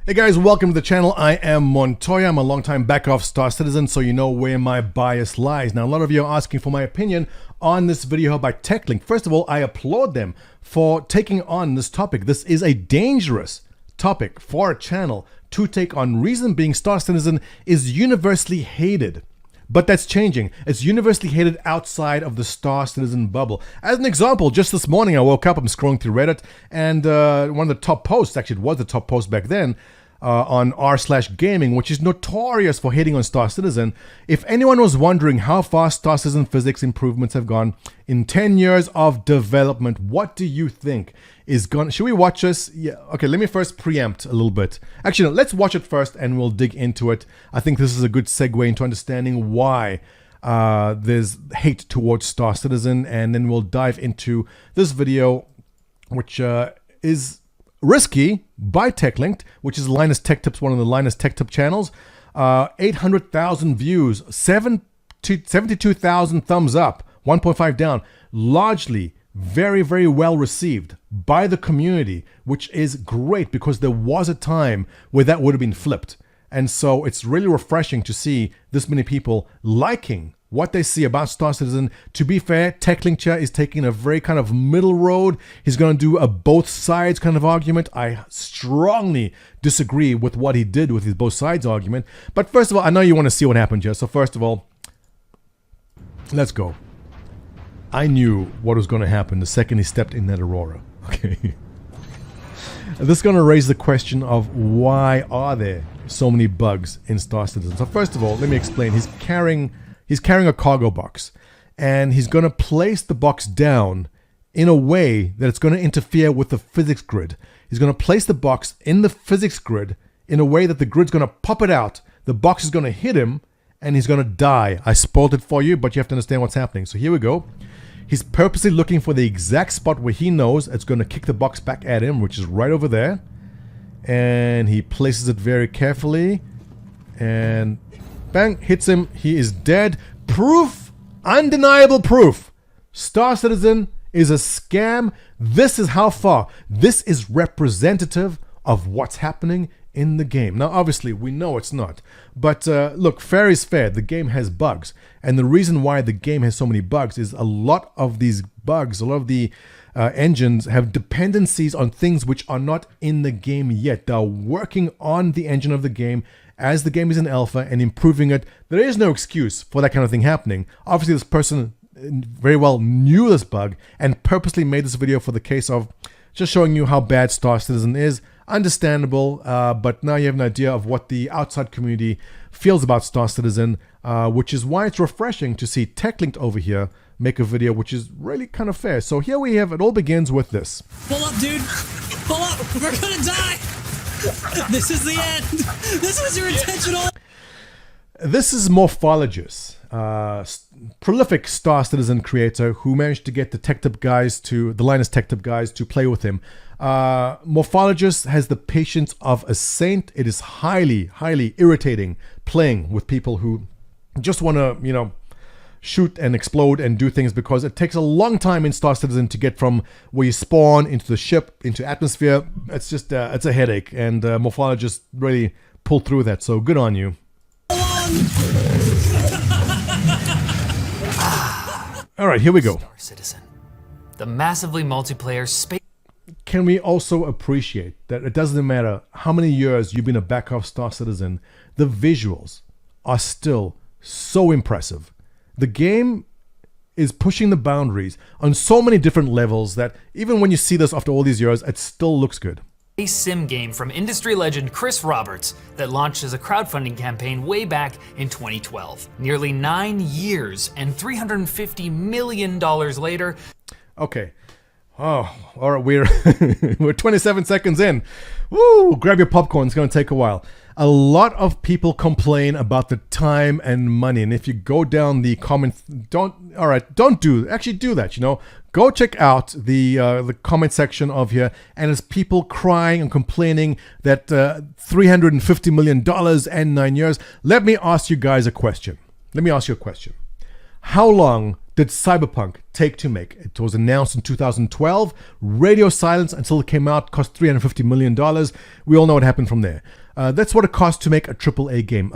Hey guys, welcome to the channel. I am Montoya. I'm a long-time back-off Star Citizen, so you know where my bias lies. Now, a lot of you are asking for my opinion on this video by Techlinked. First of all, I applaud them for taking on this topic. This is a dangerous topic for a channel to take on. Reason being, Star Citizen is universally hated. But that's changing. It's universally hated outside of the Star Citizen bubble. As an example, just this morning I woke up, I'm scrolling through Reddit, and one of the top posts, actually it was the top post back then, on r/gaming, which is notorious for hating on Star Citizen. If anyone was wondering how far Star Citizen physics improvements have gone in 10 years of development, what do you think is gone? Should we watch this? Yeah. Okay, let me first preempt a little bit. Actually, no, let's watch it first and we'll dig into it. I think this is a good segue into understanding why there's hate towards Star Citizen, and then we'll dive into this video, which is risky by Techlinked, which is Linus Tech Tips, one of the Linus Tech Tip channels. 800,000 views, 72,000 thumbs up, 1.5 down. Largely very, very well received by the community, which is great because there was a time where that would have been flipped. And so it's really refreshing to see this many people liking what they see about Star Citizen. To be fair, Techlinked is taking a very kind of middle road. He's going to do a both sides kind of argument. I strongly disagree with what he did with his both sides argument. But first of all, I know you want to see what happened here. So first of all, let's go. I knew what was going to happen the second he stepped in that Aurora. Okay. This is going to raise the question of why are there so many bugs in Star Citizen. So first of all, let me explain. He's carrying a cargo box, and he's going to place the box down in a way that it's going to interfere with the physics grid. He's going to place the box in the physics grid in a way that the grid's going to pop it out. The box is going to hit him, and he's going to die. I spoiled it for you, but you have to understand what's happening. So here we go. He's purposely looking for the exact spot where he knows it's going to kick the box back at him, which is right over there. And he places it very carefully, and bang, hits him. He is dead. Proof, undeniable proof. Star Citizen is a scam. This is how far. This is representative of what's happening in the game. Now, obviously, we know it's not. But look, fair is fair. The game has bugs. And the reason why the game has so many bugs is a lot of these bugs, a lot of the engines have dependencies on things which are not in the game yet. They're working on the engine of the game as the game is in alpha and improving it. There is no excuse for that kind of thing happening. Obviously, this person very well knew this bug and purposely made this video for the case of just showing you how bad Star Citizen is. Understandable, but now you have an idea of what the outside community feels about Star Citizen, which is why it's refreshing to see Techlinked over here make a video which is really kind of fair. So here we have, it all begins with this. Pull up, dude! Pull up! We're gonna die! This is the end! This was your intentional... This is Morphologist, prolific Star Citizen creator who managed to get the Linus Tech Tip guys to play with him. Morphologist has the patience of a saint. It is highly, highly irritating playing with people who just want to, you know, shoot and explode and do things, because it takes a long time in Star Citizen to get from where you spawn into the ship, into atmosphere. It's just, it's a headache, and Morphologist really pulled through that, so good on you. Alright, here we go. Star Citizen, the massively multiplayer space. Can we also appreciate that it doesn't matter how many years you've been a back-off Star Citizen, the visuals are still so impressive. The game is pushing the boundaries on so many different levels that even when you see this after all these years, it still looks good. A sim game from industry legend Chris Roberts that launched as a crowdfunding campaign way back in 2012. Nearly 9 years and $350 million later. Okay. Oh, all right, we're 27 seconds in. Woo, grab your popcorn, it's going to take a while. A lot of people complain about the time and money, and if you go down the comments, don't do that, you know. Go check out the comment section of here, and it's people crying and complaining that $350 million and 9 years. Let me ask you guys a question. How long did Cyberpunk take to make? It was announced in 2012. Radio silence until it came out, cost $350 million. We all know what happened from there. That's what it cost to make a AAA game.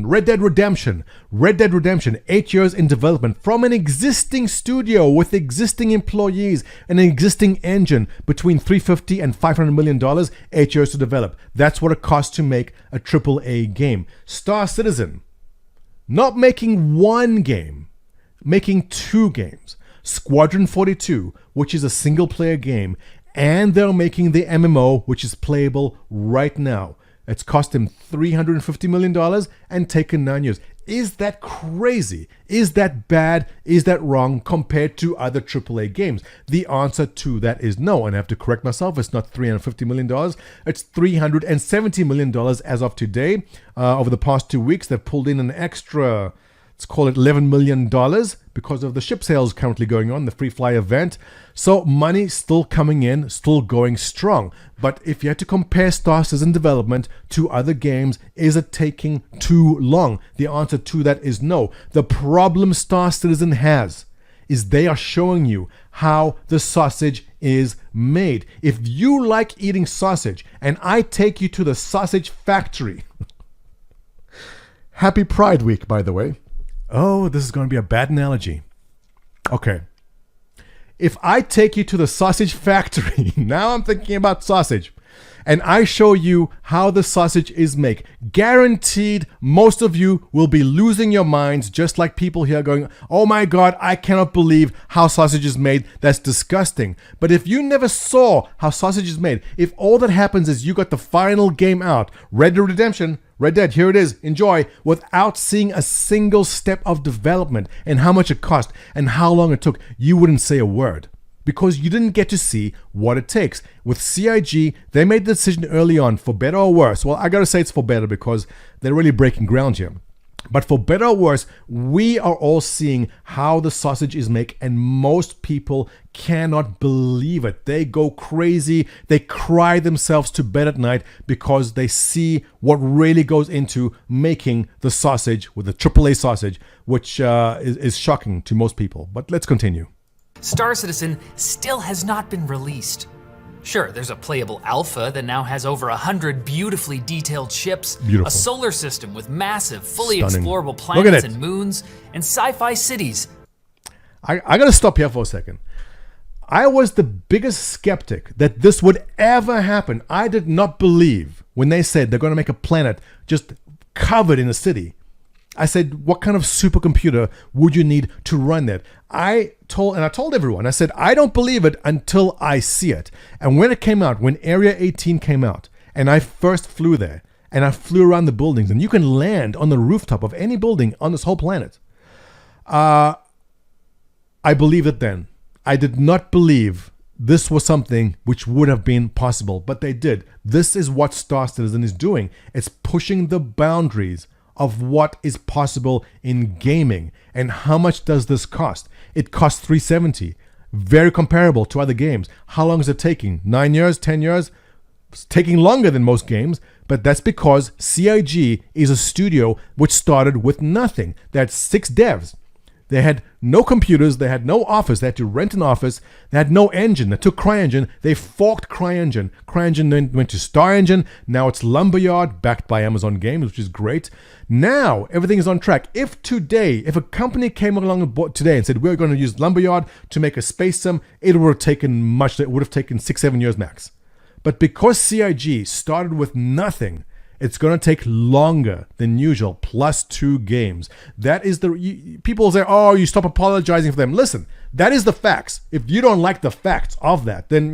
Red Dead Redemption. 8 years in development from an existing studio with existing employees and an existing engine, between $350 and $500 million, 8 years to develop. That's what it cost to make a AAA game. Star Citizen, not making one game, making 2 games. Squadron 42, which is a single player game, and they're making the MMO, which is playable right now. It's cost him $350 million and taken 9 years. Is that crazy? Is that bad? Is that wrong compared to other AAA games? The answer to that is no. And I have to correct myself. It's not $350 million. It's $370 million as of today. Over the past 2 weeks, they've pulled in an extra, let's call it $11 million because of the ship sales currently going on, the Free Fly event. So money still coming in, still going strong. But if you had to compare Star Citizen development to other games, is it taking too long? The answer to that is no. The problem Star Citizen has is they are showing you how the sausage is made. If you like eating sausage and I take you to the sausage factory, happy Pride Week, by the way. Oh, this is going to be a bad analogy. Okay. If I take you to the sausage factory, now I'm thinking about sausage, and I show you how the sausage is made, guaranteed most of you will be losing your minds, just like people here going, oh my God, I cannot believe how sausage is made. That's disgusting. But if you never saw how sausage is made, if all that happens is you got the final game out, Red Dead Redemption, Red Dead, here it is, enjoy, without seeing a single step of development and how much it cost and how long it took, you wouldn't say a word because you didn't get to see what it takes. With CIG, they made the decision early on, for better or worse. Well, I gotta say it's for better because they're really breaking ground here. But for better or worse, we are all seeing how the sausage is made, and most people cannot believe it. They go crazy. They cry themselves to bed at night because they see what really goes into making the sausage with the AAA sausage, which is shocking to most people. But let's continue. Star Citizen still has not been released. Sure, there's a playable alpha that now has over 100 beautifully detailed ships, Beautiful. a solar system with massive, fully Stunning. explorable planets and moons, and sci-fi cities. I gotta stop here for a second. I was the biggest skeptic that this would ever happen. I did not believe when they said they're gonna make a planet just covered in a city. I said, what kind of supercomputer would you need to run that? I told everyone, I said, I don't believe it until I see it. And when it came out, when Area 18 came out, and I first flew there, and I flew around the buildings, and you can land on the rooftop of any building on this whole planet, I believed it then. I did not believe this was something which would have been possible, but they did. This is what Star Citizen is doing. It's pushing the boundaries of what is possible in gaming. And how much does this cost? It costs $370. Very comparable to other games. How long is it taking? 9 years, 10 years? It's taking longer than most games, but that's because CIG is a studio which started with nothing. They had 6 devs. They had no computers, they had no office, they had to rent an office, they had no engine. They took CryEngine, they forked CryEngine. CryEngine then went to StarEngine, now it's Lumberyard, backed by Amazon Games, which is great. Now, everything is on track. If a company came along today and said, we're going to use Lumberyard to make a space sim, it would have taken 6-7 years max. But because CIG started with nothing, it's going to take longer than usual, plus 2 games. That is people say, oh, you stop apologizing for them. Listen, that is the facts. If you don't like the facts of that, then,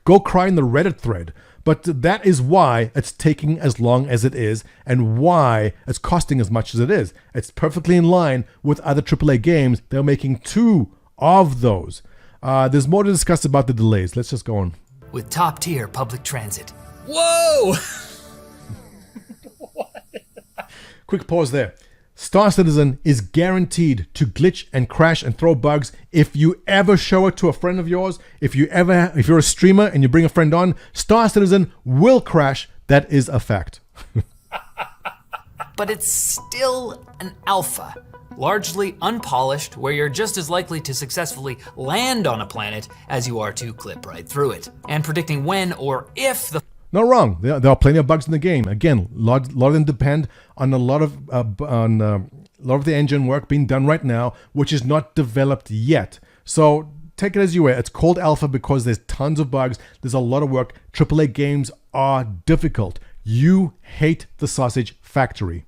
go cry in the Reddit thread. But that is why it's taking as long as it is and why it's costing as much as it is. It's perfectly in line with other AAA games. They're making 2 of those. There's more to discuss about the delays. Let's just go on. With top-tier public transit. Whoa! Quick pause there. Star Citizen is guaranteed to glitch and crash and throw bugs if you ever show it to a friend of yours. If you're a streamer and you bring a friend on, Star Citizen will crash. That is a fact. But it's still an alpha. largely unpolished, where you're just as likely to successfully land on a planet as you are to clip right through it. And predicting when or if the Not wrong. There are plenty of bugs in the game. Again, a lot of them depend on a lot of the engine work being done right now, which is not developed yet. So take it as you will. It's called alpha because there's tons of bugs. There's a lot of work. AAA games are difficult. You hate the sausage factory.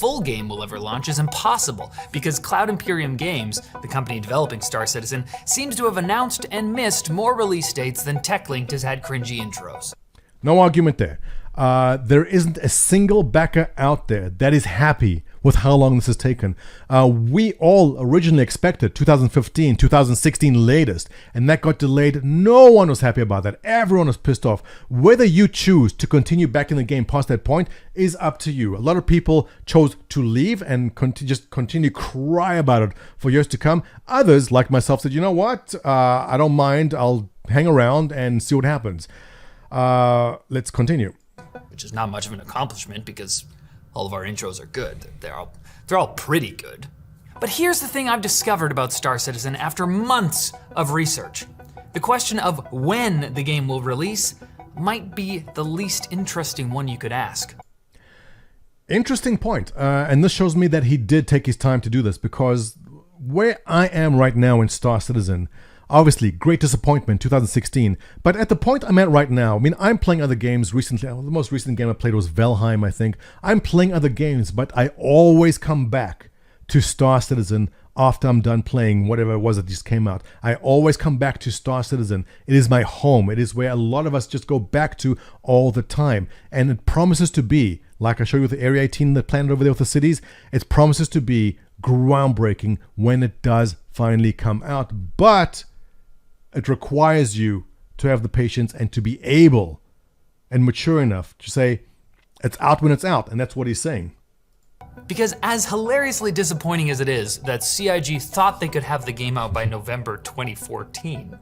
full game will ever launch is impossible because Cloud Imperium Games, the company developing Star Citizen, seems to have announced and missed more release dates than Techlinked has had cringy intros. No argument there. There isn't a single backer out there that is happy with how long this has taken. We all originally expected 2015, 2016 latest, and that got delayed. No one was happy about that. Everyone was pissed off. Whether you choose to continue back in the game past that point is up to you. A lot of people chose to leave and just continue cry about it for years to come. Others, like myself, said, you know what? I don't mind. I'll hang around and see what happens. Let's continue. Which is not much of an accomplishment because all of our intros are good. They're all pretty good. But here's the thing I've discovered about Star Citizen after months of research. The question of when the game will release might be the least interesting one you could ask. Interesting point. And this shows me that he did take his time to do this, because where I am right now in Star Citizen, obviously, great disappointment, 2016. But at the point I'm at right now, I mean, I'm playing other games recently. The most recent game I played was Valheim, I think. I'm playing other games, but I always come back to Star Citizen after I'm done playing whatever it was that just came out. I always come back to Star Citizen. It is my home. It is where a lot of us just go back to all the time. And it promises to be, like I showed you with the Area 18, the planet over there with the cities, it promises to be groundbreaking when it does finally come out. But it requires you to have the patience and to be able and mature enough to say, it's out when it's out. And that's what he's saying. Because as hilariously disappointing as it is that CIG thought they could have the game out by November 2014,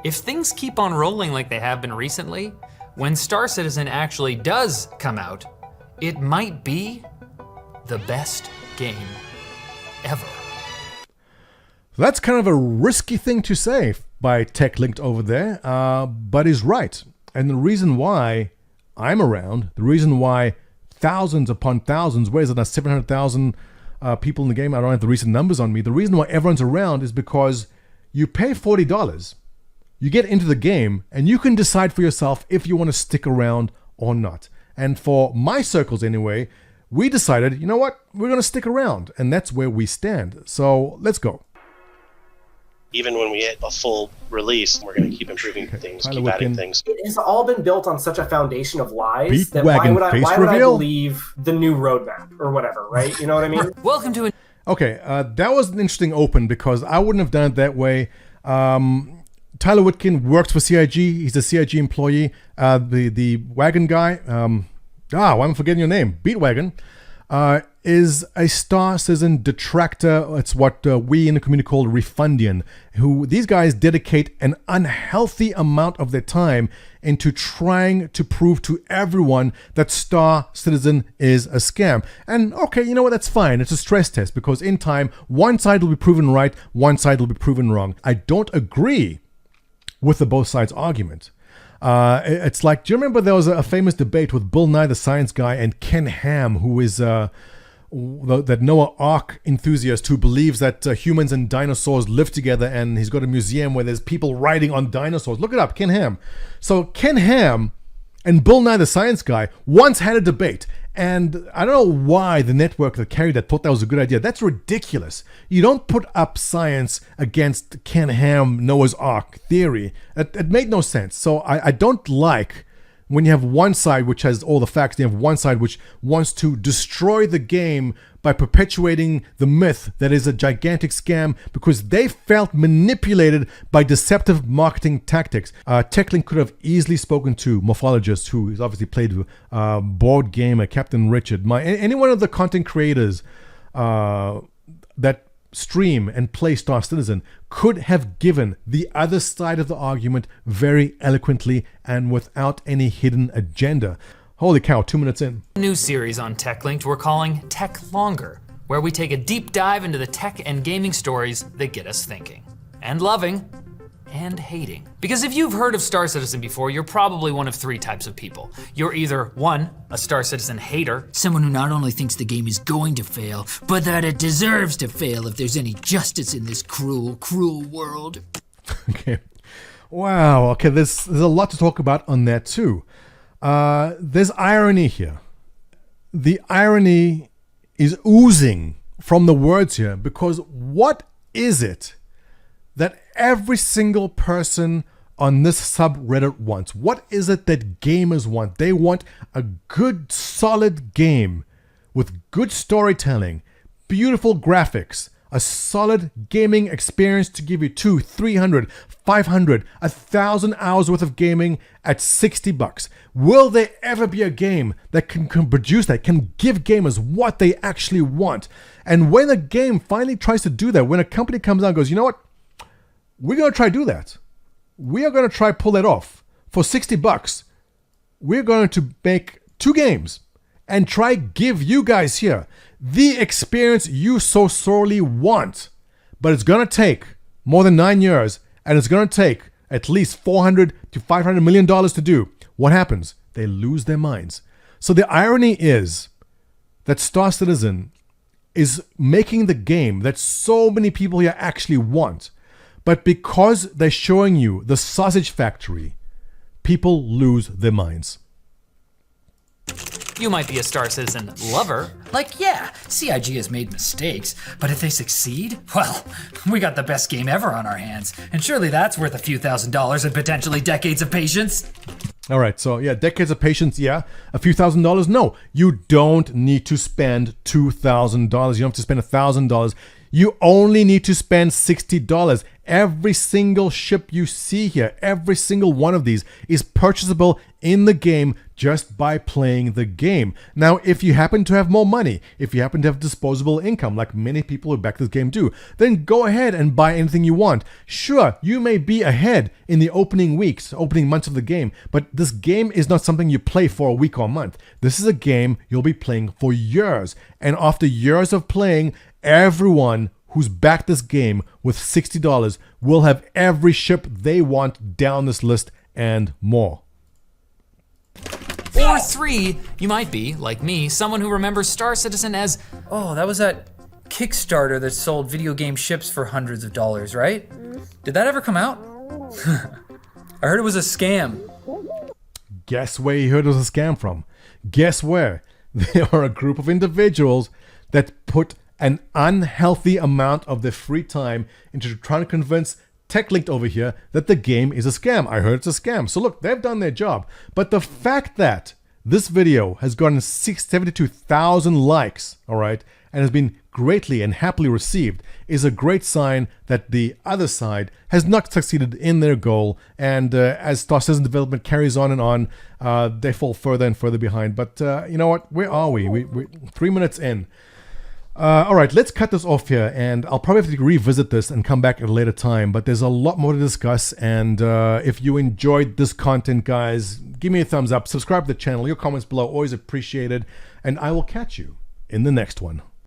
if things keep on rolling like they have been recently, when Star Citizen actually does come out, it might be the best game ever. That's kind of a risky thing to say by Techlinked over there, but he's right. And the reason why I'm around, the reason why thousands upon thousands, where is it now, 700,000 people in the game, I don't have the recent numbers on me, the reason why everyone's around is because you pay $40, you get into the game, and you can decide for yourself if you want to stick around or not. And for my circles anyway, we decided, you know what, we're going to stick around, and that's where we stand. So let's go. Even when we hit a full release, we're going to keep improving things, keep adding things. It has all been built on such a foundation of lies Beat that wagon why face would I reveal? believe the new roadmap or whatever, right? You know what I mean? Welcome to Okay, that was an interesting open because I wouldn't have done it that way. Tyler Whitkin works for CIG. He's a CIG employee. The wagon guy, why am I forgetting your name? Beatwagon, is a Star Citizen detractor. It's what we in the community call refundian, who these guys dedicate an unhealthy amount of their time into trying to prove to everyone that Star Citizen is a scam. And okay, you know what, that's fine. It's a stress test because in time, one side will be proven right, one side will be proven wrong. I don't agree with the both sides argument. It's like, do you remember there was a famous debate with Bill Nye the Science Guy and Ken Ham, who is that Noah Ark enthusiast who believes that humans and dinosaurs live together, and he's got a museum where there's people riding on dinosaurs. Look it up, Ken Ham. So Ken Ham and Bill Nye the Science Guy once had a debate, and I don't know why the network that carried that thought that was a good idea. That's ridiculous. You don't put up science against Ken Ham Noah's Ark theory. It made no sense. So I don't like when you have one side which has all the facts, and you have one side which wants to destroy the game by perpetuating the myth that is a gigantic scam because they felt manipulated by deceptive marketing tactics. Techlink could have easily spoken to Morphologist, who has obviously played Board Gamer, Captain Richard, any one of the content creators that stream and play Star Citizen could have given the other side of the argument very eloquently and without any hidden agenda. Holy cow, 2 minutes in. a new series on Techlinked we're calling Tech Longer, where we take a deep dive into the tech and gaming stories that get us thinking, and loving, and hating. Because if you've heard of Star Citizen before, you're probably one of 3 types of people. You're either 1, a Star Citizen hater, someone who not only thinks the game is going to fail, but that it deserves to fail if there's any justice in this cruel, cruel world. Okay. Wow. Okay, there's a lot to talk about on that too. There's irony here. The irony is oozing from the words here, because what is it that every single person on this subreddit wants? What is it that gamers want? They want a good, solid game with good storytelling, beautiful graphics, a solid gaming experience to give you 200, 300, 500, 1,000 hours worth of gaming at $60. Will there ever be a game that can produce that, can give gamers what they actually want? And when a game finally tries to do that, when a company comes out and goes, you know what? We're going to try to do that. We are going to try pull that off. For $60, we're going to make 2 games and try give you guys here the experience you so sorely want. But it's going to take more than 9 years, and it's going to take at least $400 to $500 million to do. What happens? They lose their minds. So the irony is that Star Citizen is making the game that so many people here actually want. But because they're showing you the sausage factory, people lose their minds. You might be a Star Citizen lover. Like, yeah, CIG has made mistakes, but if they succeed, well, we got the best game ever on our hands. And surely that's worth a few $1,000s and potentially decades of patience. All right, so yeah, decades of patience, yeah. A few $1,000s? No, you don't need to spend $2,000. You don't have to spend $1,000. You only need to spend $60. Every single ship you see here, every single one of these is purchasable in the game just by playing the game. Now, if you happen to have more money, if you happen to have disposable income, like many people who back this game do, then go ahead and buy anything you want. Sure, you may be ahead in the opening weeks, opening months of the game, but this game is not something you play for a week or a month. This is a game you'll be playing for years. And after years of playing, everyone who's backed this game with $60 will have every ship they want down this list and more. Or 3, you might be, like me, someone who remembers Star Citizen as, oh, that was that Kickstarter that sold video game ships for hundreds of dollars, right? Did that ever come out? I heard it was a scam. Guess where you heard it was a scam from? Guess where? They are a group of individuals that put an unhealthy amount of their free time into trying to convince Techlinked over here that the game is a scam. I heard it's a scam. So look, they've done their job. But the fact that this video has gotten 72,000 likes, all right, and has been greatly and happily received is a great sign that the other side has not succeeded in their goal. And as Star Citizen development carries on and on, they fall further and further behind. But you know what? Where are we? We're 3 minutes in. All right, let's cut this off here, and I'll probably have to revisit this and come back at a later time, but there's a lot more to discuss, and if you enjoyed this content, guys, give me a thumbs up, subscribe to the channel, your comments below, always appreciated, and I will catch you in the next one.